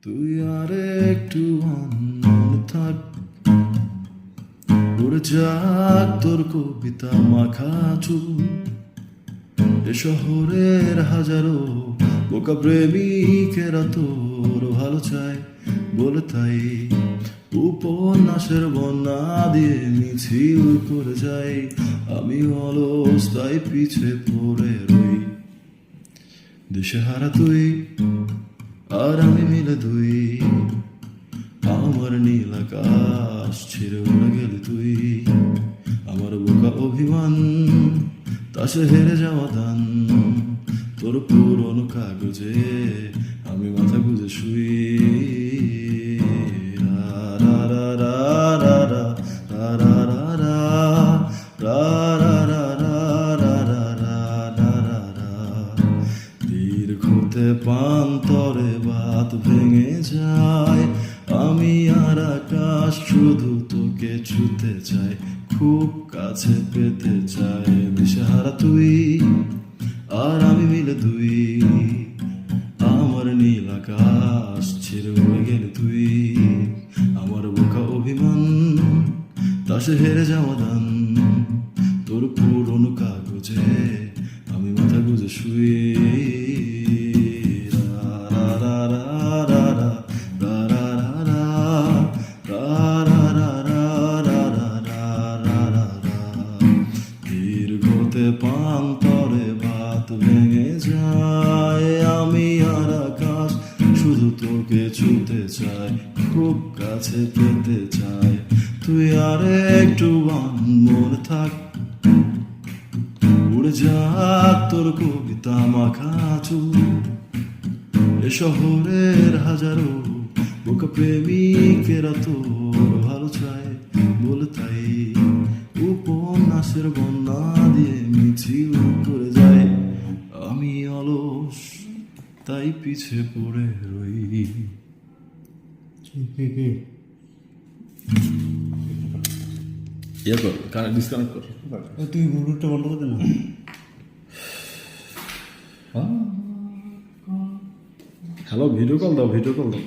তুই আর একটু অন্য থাক, উড়ে যাক তোর কবিতা মাখা চুল। এ শহরের হাজারো বোকা প্রেমিকেরা তোর ভালো চায় বলে, তাই উপন্যাসের বন্যা দিয়ে মিছিল করে যাই। আমি অলস তাই পিছে পড়ে রই। দেশে হারা তুই আর আমি মিলে দুই, আমার নীল আকাশ ছেড়ে উড়ে গেলি তুই। আমার বোকা অভিমান তাসে হেরে যাওয়া দান, তোর পুরনো কাগজে আমি মাথা গুঁজে শুই। রা রা রা রা রা রা রা রা রা রা রা রা রা রা রা রা। দীর্ঘতে প্রান্তরে বাত ভেঙে যায়, আমি আর আকাশ শুধু তোকে ছুতে চাই, খুব কাছে পেতে চাই। দিশেহারা তুই আর আমি মিলে দুই, আমার নীল আকাশ ছেড়ে উড়ে গেলে তুই। আমার বোকা অভিমান তাসে হেরে যাওয়া দান, তোর পুরনো কাগজে আমি মাথা গুঁজে শুই। দীর্ঘতে প্রান্তরে বাত ভেঙে যায়, আমি আর আকাশ শুধু তোকে ছুতে চাই, খুব কাছে পেতে চাই। তুই আর একটু মনে থাক, উড়ে যাক তোর কবিতা মাখা চুল। এ শহরের হাজারো বোকা প্রেমিকেরা তোর ভালো চায় বলে, তাই উপন্যাসের বন্যা দিয়ে মিছিল করে যায়। আমি অলস তাই পিছে পড়ে রই। ইয়ে কর, কানে ডিসকানেক্ট কর। তুই ব্লুটুথটা বন্ধ করে দে না। হ্যালো, ভিডিও কল দাও, ভিডিও কল দাও।